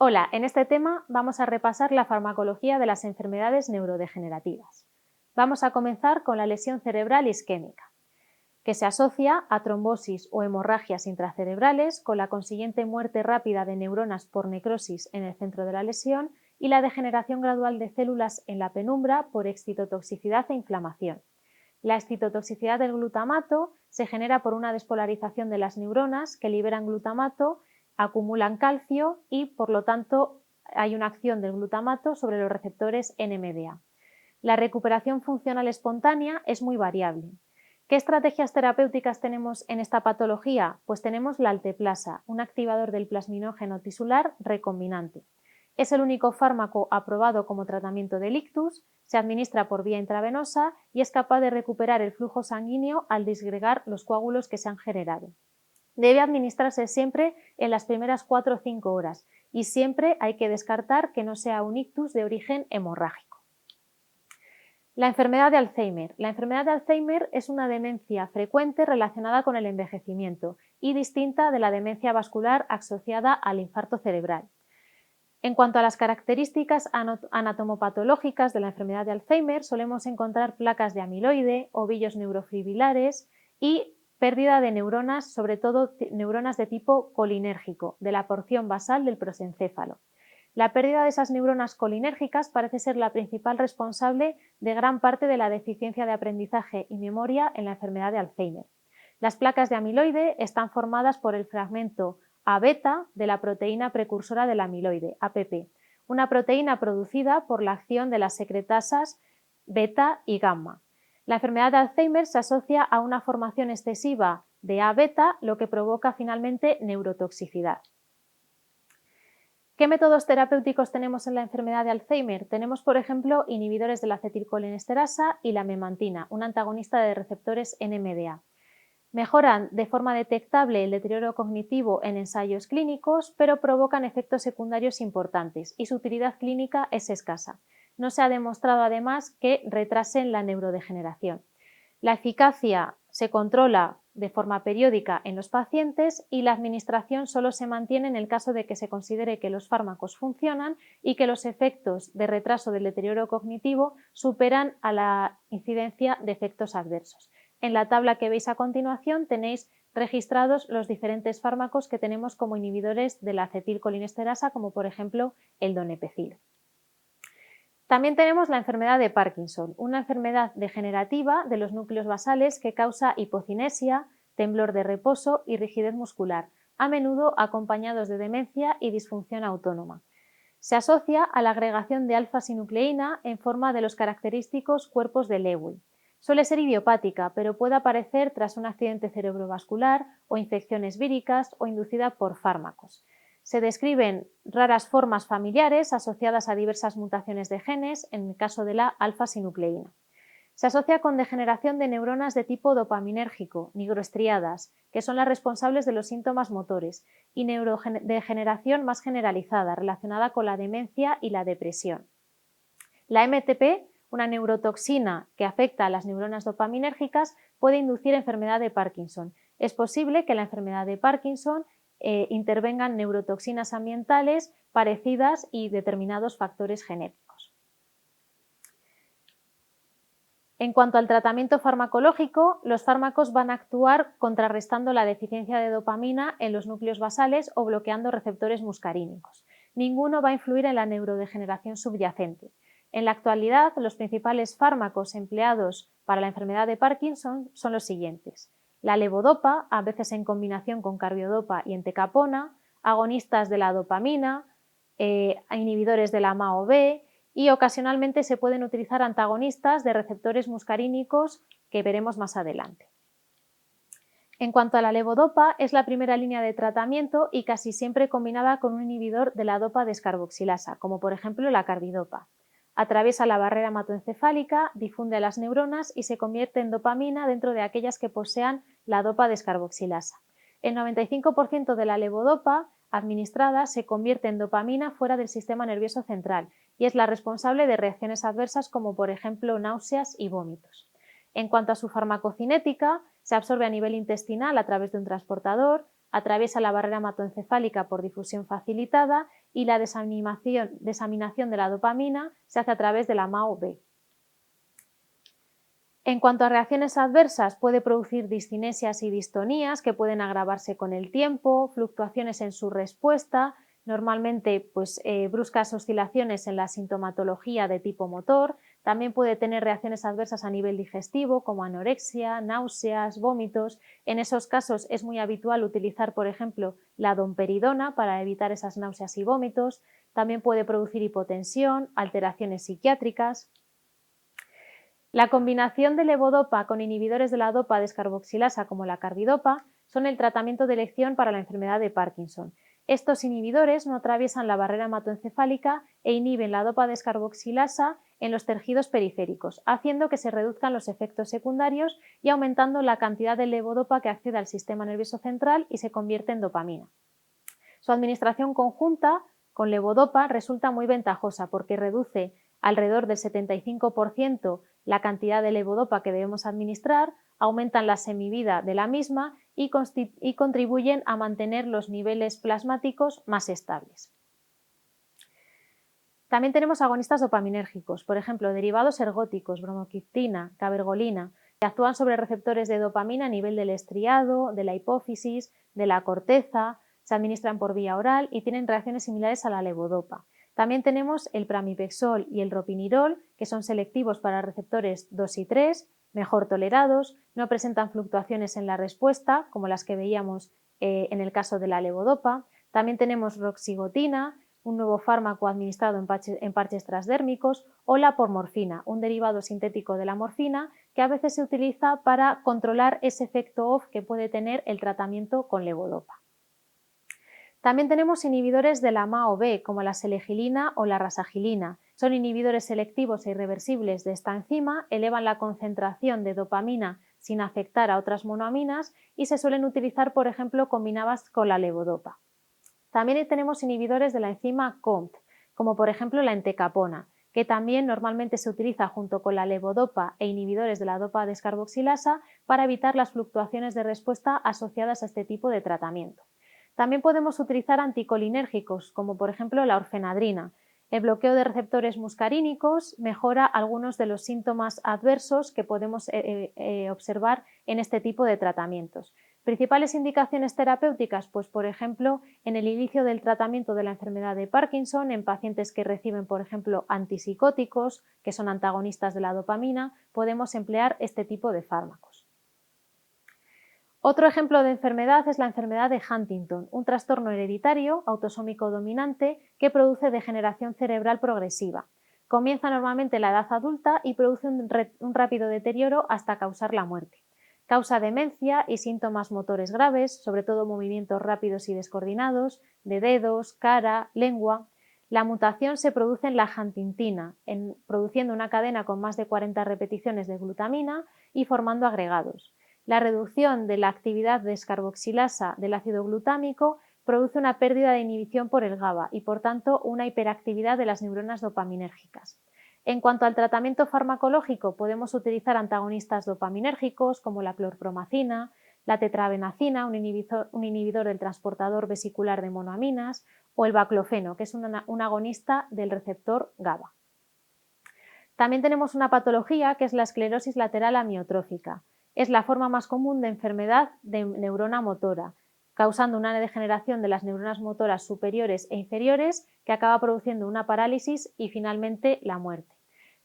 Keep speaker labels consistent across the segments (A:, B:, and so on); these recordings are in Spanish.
A: Hola, en este tema vamos a repasar la farmacología de las enfermedades neurodegenerativas. Vamos a comenzar con la lesión cerebral isquémica, que se asocia a trombosis o hemorragias intracerebrales con la consiguiente muerte rápida de neuronas por necrosis en el centro de la lesión y la degeneración gradual de células en la penumbra por excitotoxicidad e inflamación. La excitotoxicidad del glutamato se genera por una despolarización de las neuronas que liberan glutamato, acumulan calcio y, por lo tanto, hay una acción del glutamato sobre los receptores NMDA. La recuperación funcional espontánea es muy variable. ¿Qué estrategias terapéuticas tenemos en esta patología? Pues tenemos la alteplasa, un activador del plasminógeno tisular recombinante. Es el único fármaco aprobado como tratamiento del ictus, se administra por vía intravenosa y es capaz de recuperar el flujo sanguíneo al disgregar los coágulos que se han generado. Debe administrarse siempre en las primeras 4 o 5 horas y siempre hay que descartar que no sea un ictus de origen hemorrágico. La enfermedad de Alzheimer. La enfermedad de Alzheimer es una demencia frecuente relacionada con el envejecimiento y distinta de la demencia vascular asociada al infarto cerebral. En cuanto a las características anatomopatológicas de la enfermedad de Alzheimer, solemos encontrar placas de amiloide, ovillos neurofibrilares y pérdida de neuronas, sobre todo neuronas de tipo colinérgico, de la porción basal del prosencéfalo. La pérdida de esas neuronas colinérgicas parece ser la principal responsable de gran parte de la deficiencia de aprendizaje y memoria en la enfermedad de Alzheimer. Las placas de amiloide están formadas por el fragmento A-beta de la proteína precursora del amiloide, APP, una proteína producida por la acción de las secretasas beta y gamma. La enfermedad de Alzheimer se asocia a una formación excesiva de A-beta, lo que provoca finalmente neurotoxicidad. ¿Qué métodos terapéuticos tenemos en la enfermedad de Alzheimer? Tenemos, por ejemplo, inhibidores de la acetilcolinesterasa y la memantina, un antagonista de receptores NMDA. Mejoran de forma detectable el deterioro cognitivo en ensayos clínicos, pero provocan efectos secundarios importantes y su utilidad clínica es escasa. No se ha demostrado además que retrasen la neurodegeneración. La eficacia se controla de forma periódica en los pacientes y la administración solo se mantiene en el caso de que se considere que los fármacos funcionan y que los efectos de retraso del deterioro cognitivo superan a la incidencia de efectos adversos. En la tabla que veis a continuación tenéis registrados los diferentes fármacos que tenemos como inhibidores de la acetilcolinesterasa, como por ejemplo el donepezil. También tenemos la enfermedad de Parkinson, una enfermedad degenerativa de los núcleos basales que causa hipocinesia, temblor de reposo y rigidez muscular, a menudo acompañados de demencia y disfunción autónoma. Se asocia a la agregación de alfa-sinucleína en forma de los característicos cuerpos de Lewy. Suele ser idiopática, pero puede aparecer tras un accidente cerebrovascular o infecciones víricas o inducida por fármacos. Se describen raras formas familiares asociadas a diversas mutaciones de genes, en el caso de la alfa-sinucleína. Se asocia con degeneración de neuronas de tipo dopaminérgico, nigroestriadas, que son las responsables de los síntomas motores, y neurodegeneración más generalizada, relacionada con la demencia y la depresión. La MTP, una neurotoxina que afecta a las neuronas dopaminérgicas, puede inducir enfermedad de Parkinson. Es posible que en la enfermedad de Parkinson intervengan neurotoxinas ambientales parecidas y determinados factores genéticos. En cuanto al tratamiento farmacológico, los fármacos van a actuar contrarrestando la deficiencia de dopamina en los núcleos basales o bloqueando receptores muscarínicos. Ninguno va a influir en la neurodegeneración subyacente. En la actualidad, los principales fármacos empleados para la enfermedad de Parkinson son los siguientes: la levodopa, a veces en combinación con carbidopa y entecapona, agonistas de la dopamina, inhibidores de la MAO-B, y ocasionalmente se pueden utilizar antagonistas de receptores muscarínicos que veremos más adelante. En cuanto a la levodopa, es la primera línea de tratamiento y casi siempre combinada con un inhibidor de la dopa descarboxilasa, como por ejemplo la carbidopa. Atraviesa la barrera hematoencefálica, difunde a las neuronas y se convierte en dopamina dentro de aquellas que posean la dopa descarboxilasa. El 95% de la levodopa administrada se convierte en dopamina fuera del sistema nervioso central y es la responsable de reacciones adversas como por ejemplo náuseas y vómitos. En cuanto a su farmacocinética, se absorbe a nivel intestinal a través de un transportador, atraviesa la barrera hematoencefálica por difusión facilitada y la desaminación de la dopamina se hace a través de la MAO-B. En cuanto a reacciones adversas, puede producir discinesias y distonías que pueden agravarse con el tiempo, fluctuaciones en su respuesta, normalmente bruscas oscilaciones en la sintomatología de tipo motor. También puede tener reacciones adversas a nivel digestivo como anorexia, náuseas, vómitos. En esos casos es muy habitual utilizar, por ejemplo, la domperidona para evitar esas náuseas y vómitos. También puede producir hipotensión, alteraciones psiquiátricas. La combinación de levodopa con inhibidores de la dopa descarboxilasa como la carbidopa son el tratamiento de elección para la enfermedad de Parkinson. Estos inhibidores no atraviesan la barrera hematoencefálica e inhiben la dopa descarboxilasa en los tejidos periféricos, haciendo que se reduzcan los efectos secundarios y aumentando la cantidad de levodopa que accede al sistema nervioso central y se convierte en dopamina. Su administración conjunta con levodopa resulta muy ventajosa porque reduce alrededor del 75% la cantidad de levodopa que debemos administrar, aumentan la semivida de la misma y contribuyen a mantener los niveles plasmáticos más estables. También tenemos agonistas dopaminérgicos, por ejemplo, derivados ergóticos, bromocriptina, cabergolina, que actúan sobre receptores de dopamina a nivel del estriado, de la hipófisis, de la corteza, se administran por vía oral y tienen reacciones similares a la levodopa. También tenemos el pramipexol y el ropinirol, que son selectivos para receptores 2 y 3, mejor tolerados, no presentan fluctuaciones en la respuesta, como las que veíamos en el caso de la levodopa. También tenemos roxigotina, un nuevo fármaco administrado en parches transdérmicos, o la pormorfina, un derivado sintético de la morfina que a veces se utiliza para controlar ese efecto off que puede tener el tratamiento con levodopa. También tenemos inhibidores de la MAO-B, como la selegilina o la rasagilina. Son inhibidores selectivos e irreversibles de esta enzima, elevan la concentración de dopamina sin afectar a otras monoaminas y se suelen utilizar, por ejemplo, combinadas con la levodopa. También tenemos inhibidores de la enzima COMT, como por ejemplo la entecapona, que también normalmente se utiliza junto con la levodopa e inhibidores de la dopa descarboxilasa para evitar las fluctuaciones de respuesta asociadas a este tipo de tratamiento. También podemos utilizar anticolinérgicos, como por ejemplo la orfenadrina. El bloqueo de receptores muscarínicos mejora algunos de los síntomas adversos que podemos observar en este tipo de tratamientos. Principales indicaciones terapéuticas, pues por ejemplo, en el inicio del tratamiento de la enfermedad de Parkinson, en pacientes que reciben, por ejemplo, antipsicóticos, que son antagonistas de la dopamina, podemos emplear este tipo de fármacos. Otro ejemplo de enfermedad es la enfermedad de Huntington, un trastorno hereditario autosómico dominante que produce degeneración cerebral progresiva. Comienza normalmente en la edad adulta y produce un rápido deterioro hasta causar la muerte. Causa demencia y síntomas motores graves, sobre todo movimientos rápidos y descoordinados, de dedos, cara, lengua. La mutación se produce en la huntingtina, produciendo una cadena con más de 40 repeticiones de glutamina y formando agregados. La reducción de la actividad descarboxilasa del ácido glutámico produce una pérdida de inhibición por el GABA y, por tanto, una hiperactividad de las neuronas dopaminérgicas. En cuanto al tratamiento farmacológico, podemos utilizar antagonistas dopaminérgicos como la clorpromacina, la tetrabenazina, un inhibidor del transportador vesicular de monoaminas, o el baclofeno, que es un agonista del receptor GABA. También tenemos una patología que es la esclerosis lateral amiotrófica. Es la forma más común de enfermedad de neurona motora, causando una degeneración de las neuronas motoras superiores e inferiores que acaba produciendo una parálisis y finalmente la muerte.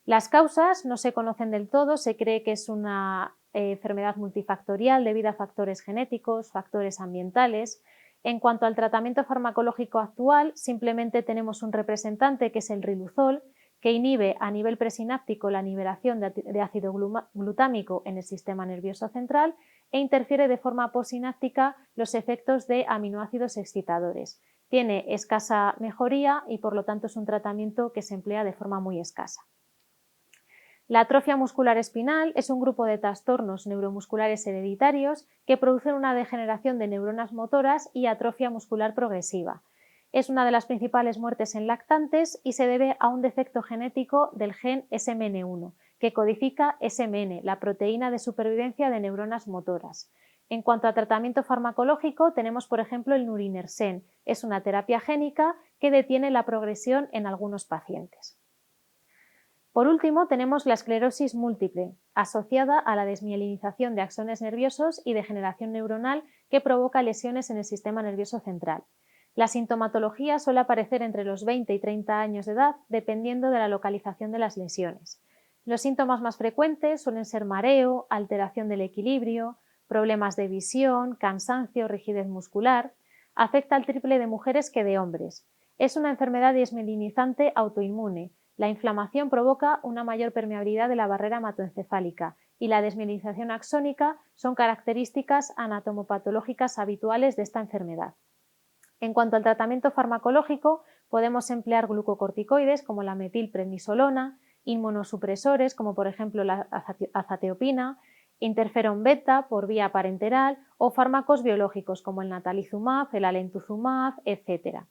A: Las causas no se conocen del todo, se cree que es una enfermedad multifactorial debido a factores genéticos, factores ambientales. En cuanto al tratamiento farmacológico actual, simplemente tenemos un representante que es el riluzol, que inhibe a nivel presináptico la liberación de ácido glutámico en el sistema nervioso central e interfiere de forma posináptica los efectos de aminoácidos excitadores. Tiene escasa mejoría y por lo tanto es un tratamiento que se emplea de forma muy escasa. La atrofia muscular espinal es un grupo de trastornos neuromusculares hereditarios que producen una degeneración de neuronas motoras y atrofia muscular progresiva. Es una de las principales muertes en lactantes y se debe a un defecto genético del gen SMN1, que codifica SMN, la proteína de supervivencia de neuronas motoras. En cuanto a tratamiento farmacológico, tenemos por ejemplo el Nurinersen. Es una terapia génica que detiene la progresión en algunos pacientes. Por último, tenemos la esclerosis múltiple, asociada a la desmielinización de axones nerviosos y degeneración neuronal que provoca lesiones en el sistema nervioso central. La sintomatología suele aparecer entre los 20 y 30 años de edad, dependiendo de la localización de las lesiones. Los síntomas más frecuentes suelen ser mareo, alteración del equilibrio, problemas de visión, cansancio, rigidez muscular. Afecta al triple de mujeres que de hombres. Es una enfermedad desmielinizante autoinmune. La inflamación provoca una mayor permeabilidad de la barrera hematoencefálica y la desmielinización axónica son características anatomopatológicas habituales de esta enfermedad. En cuanto al tratamiento farmacológico, podemos emplear glucocorticoides como la metilprednisolona, inmunosupresores como por ejemplo la azateopina, interferón beta por vía parenteral o fármacos biológicos como el natalizumab, el alemtuzumab, etc.